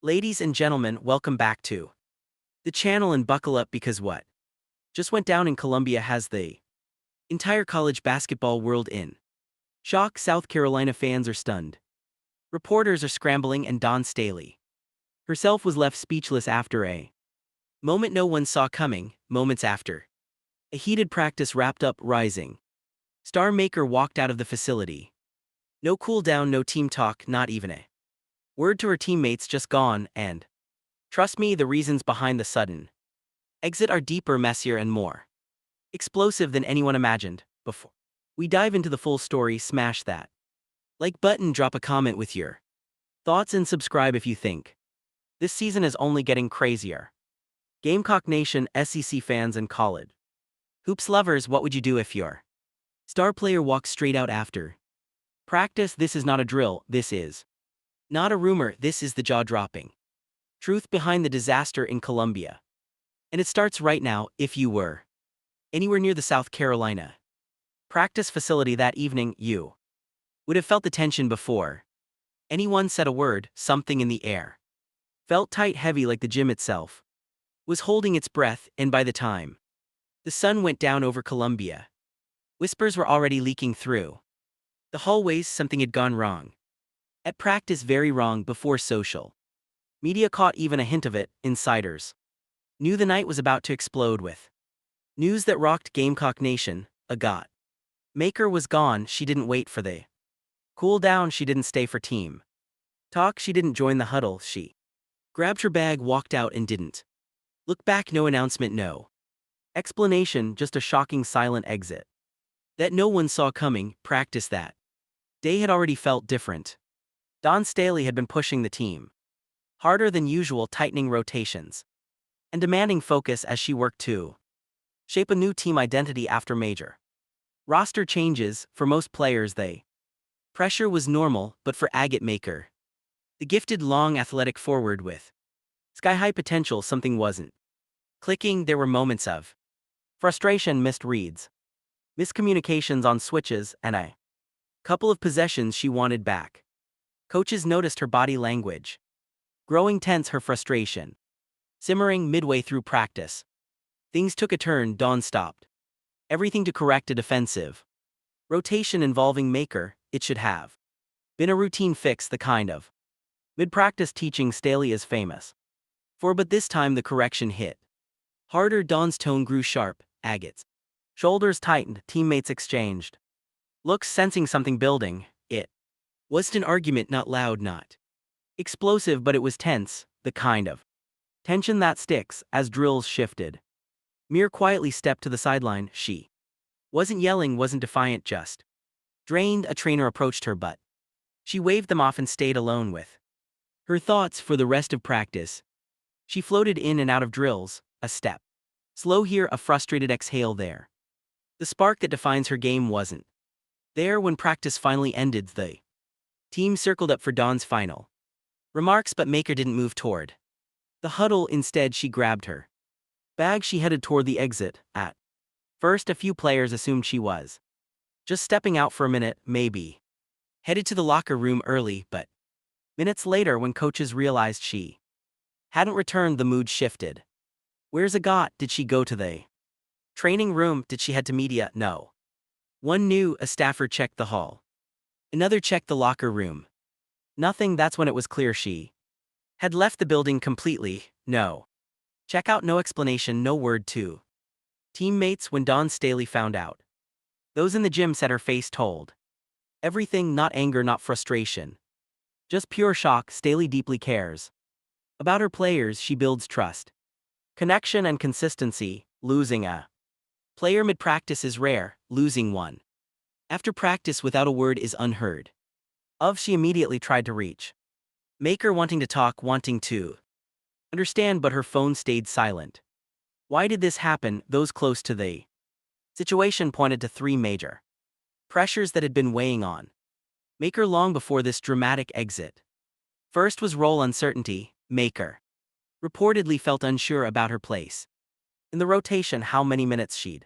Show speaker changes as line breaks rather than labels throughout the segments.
Ladies and gentlemen, welcome back to the channel and buckle up because what just went down in Columbia has the entire college basketball world in shock. South Carolina fans are stunned. Reporters are scrambling and Dawn Staley herself was left speechless after a moment no one saw coming. Moments after a heated practice wrapped up, rising star Maker walked out of the facility. No cool down, no team talk, not even a word to her teammates, just gone. And trust me, the reasons behind the sudden exit are deeper, messier, and more explosive than anyone imagined. Before we dive into the full story, smash that like button, drop a comment with your thoughts, and subscribe if you think this season is only getting crazier. Gamecock Nation, SEC fans, and college hoops lovers, what would you do if your star player walks straight out after practice? This is not a drill, this is not a rumor, this is the jaw-dropping truth behind the disaster in Columbia. And it starts right now. If you were anywhere near the South Carolina practice facility that evening, you would have felt the tension before anyone said a word. Something in the air felt tight, heavy, like the gym itself was holding its breath. And by the time the sun went down over Columbia, whispers were already leaking through the hallways. Something had gone wrong at practice, very wrong. Before social media caught even a hint of it, insiders knew the night was about to explode with news that rocked Gamecock Nation. Agot Makeer was gone. She didn't wait for the cool down, she didn't stay for team talk, she didn't join the huddle. She grabbed her bag, walked out, and didn't look back. No announcement, no explanation, just a shocking silent exit that no one saw coming. Practice that day had already felt different. Dawn Staley had been pushing the team harder than usual, tightening rotations and demanding focus as she worked to shape a new team identity after major roster changes. For most players, the pressure was normal, but for Agot Makeer, the gifted, long, athletic forward with sky-high potential, something wasn't clicking. There were moments of frustration, missed reads, miscommunications on switches, and a couple of possessions she wanted back. Coaches noticed her body language growing tense, her frustration simmering. Midway through practice, things took a turn. Dawn stopped everything to correct a defensive rotation involving Maker. It should have been a routine fix, the kind of mid-practice teaching Staley is famous for, but this time the correction hit harder. Dawn's tone grew sharp. Agot's shoulders tightened. Teammates exchanged looks, sensing something building. It wasn't an argument, not loud, not explosive, but it was tense, the kind of tension that sticks. As drills shifted, Mir quietly stepped to the sideline. She wasn't yelling, wasn't defiant, just drained. A trainer approached her, but she waved them off and stayed alone with her thoughts for the rest of practice. She floated in and out of drills, a step slow here, a frustrated exhale there. The spark that defines her game wasn't there. When practice finally ended, the team circled up for Dawn's final remarks, but Maker didn't move toward the huddle. Instead, she grabbed her bag. She headed toward the exit. At first, a few players assumed she was just stepping out for a minute, maybe headed to the locker room early, but minutes later, when coaches realized she hadn't returned, the mood shifted. Where's Agot? Did she go to the training room? Did she head to media? No one knew. A staffer checked the hall, another checked the locker room. Nothing. That's when it was clear she had left the building completely. No checkout, no explanation, no word to teammates. When Dawn Staley found out, those in the gym said her face told everything. Not anger, not frustration, just pure shock. Staley deeply cares about her players. She builds trust, connection, and consistency. Losing a player mid-practice is rare. Losing one after practice without a word is unheard of. She immediately tried to reach Maker, wanting to talk, wanting to understand, but her phone stayed silent. Why did this happen? Those close to the situation pointed to three major pressures that had been weighing on Maker long before this dramatic exit. First was role uncertainty. Maker reportedly felt unsure about her place in the rotation, how many minutes she'd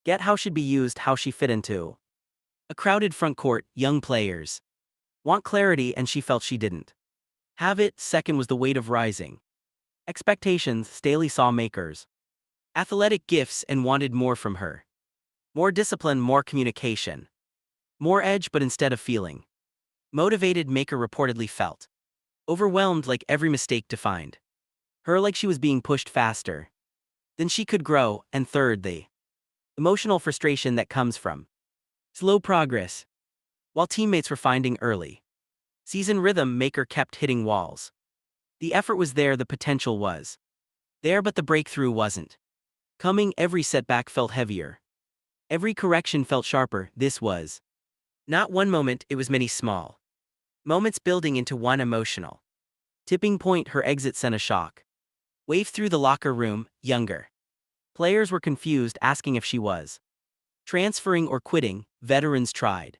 get, how she'd be used, how she fit into a crowded front court. Young players want clarity, and she felt she didn't Have it, second was the weight of rising expectations. Staley saw Makeer's athletic gifts and wanted more from her. More discipline, more communication. More edge, but instead of feeling motivated, Makeer reportedly felt overwhelmed, like every mistake defined her, like she was being pushed faster than she could grow. And third, the emotional frustration that comes from slow progress. While teammates were finding early season rhythm, Makeer kept hitting walls. The effort was there, the potential was there, but the breakthrough wasn't coming. Every setback felt heavier. Every correction felt sharper. This was not one moment, it was many small moments building into one emotional tipping point. Her exit sent a shock wave through the locker room. Younger players were confused, asking if she was transferring or quitting. Veterans tried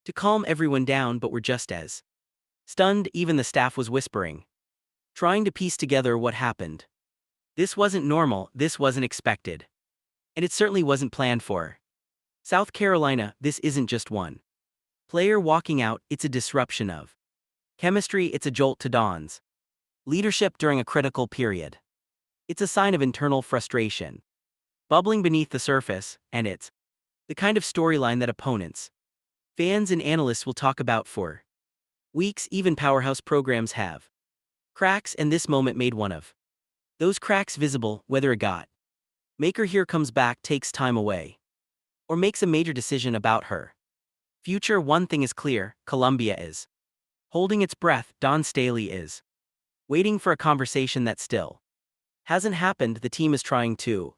to calm everyone down, but were just as stunned. Even the staff was whispering, trying to piece together what happened. This wasn't normal, this wasn't expected. And it certainly wasn't planned for. South Carolina, this isn't just one player walking out, it's a disruption of chemistry. It's a jolt to Dawn's leadership during a critical period. It's a sign of internal frustration bubbling beneath the surface, and it's the kind of storyline that opponents, fans, and analysts will talk about for weeks. Even powerhouse programs have cracks, and this moment made one of those cracks visible. Whether Agot Makeer here comes back, takes time away, or makes a major decision about her future, one thing is clear: Columbia is holding its breath. Dawn Staley is waiting for a conversation that still hasn't happened. The team is trying to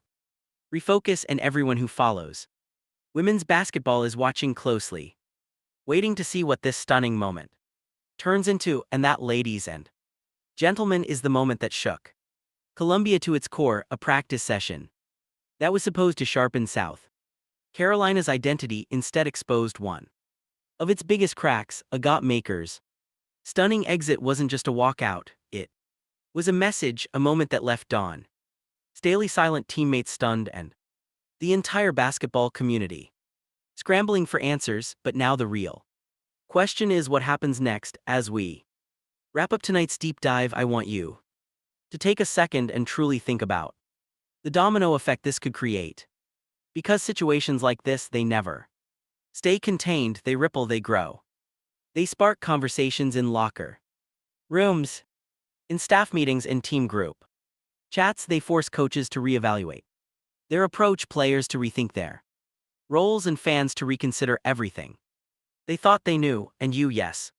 refocus, and everyone who follows women's basketball is watching closely, waiting to see what this stunning moment turns into. And that, ladies and gentlemen, is the moment that shook Columbia to its core. A practice session that was supposed to sharpen South Carolina's identity instead exposed one of its biggest cracks. Agot Makeer's stunning exit wasn't just a walkout, it was a message, a moment that left Dawn Staley silent, teammates stunned, and the entire basketball community scrambling for answers. But now the real question is, what happens next? As we wrap up tonight's deep dive, I want you to take a second and truly think about the domino effect this could create. Because situations like this, they never stay contained, they ripple, they grow. They spark conversations in locker rooms, in staff meetings, in team group chats. They force coaches to reevaluate their approach, players to rethink their roles, and fans to reconsider everything they thought they knew. And you, yes,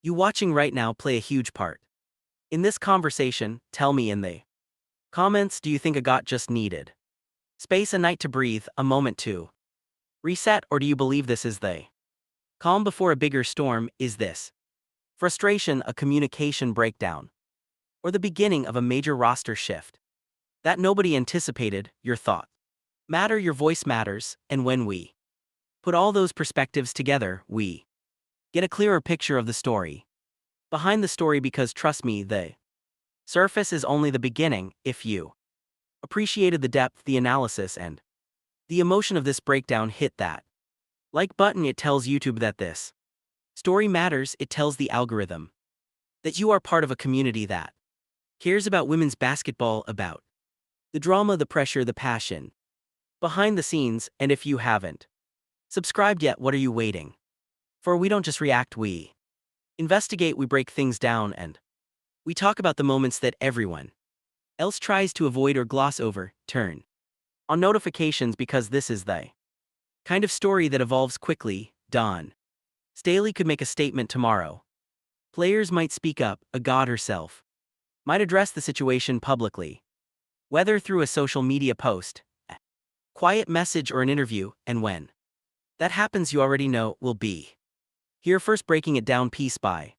you watching right now, play a huge part in this conversation. Tell me in the comments, do you think Agot just needed space, a night to breathe, a moment to reset, or do you believe this is the calm before a bigger storm? Is this frustration a communication breakdown, or the beginning of a major roster shift that nobody anticipated? Your thought matter, your voice matters, and when we put all those perspectives together, we get a clearer picture of the story behind the story. Because trust me, the surface is only the beginning. If you appreciated the depth, the analysis, and the emotion of this breakdown, hit that like button. It tells YouTube that this story matters. It tells the algorithm that you are part of a community that cares about women's basketball, about the drama, the pressure, the passion behind the scenes. And if you haven't subscribed yet, what are you waiting for? We don't just react, we investigate, we break things down, and we talk about the moments that everyone else tries to avoid or gloss over. Turn on notifications, because this is the kind of story that evolves quickly. Dawn Staley could make a statement tomorrow. Players might speak up, Agot herself might address the situation publicly, whether through a social media post, a quiet message, or an interview. And when that happens, you already know we'll be here first, breaking it down piece by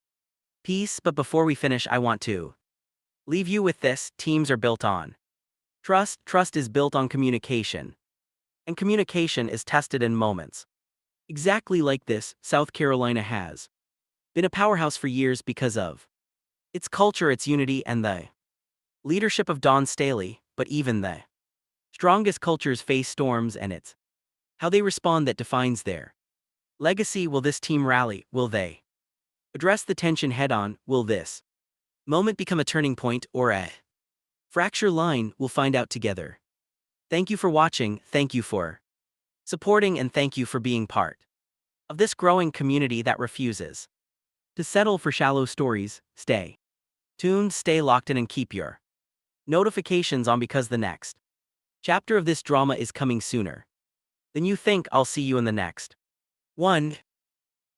piece. But before we finish, I want to leave you with this: teams are built on trust, trust is built on communication, and communication is tested in moments exactly like this. South Carolina has been a powerhouse for years because of its culture, its unity, and the leadership of Dawn Staley. But even the strongest cultures face storms, and it's how they respond that defines their legacy. Will this team rally? Will they address the tension head on? Will this Moment become a turning point or a fracture line? We'll find out together. Thank you for watching, thank you for supporting, and thank you for being part of this growing community that refuses to settle for shallow stories. Stay tuned, stay locked in, and keep your notifications on because the next chapter of this drama is coming sooner than you think. I'll see you in the next one.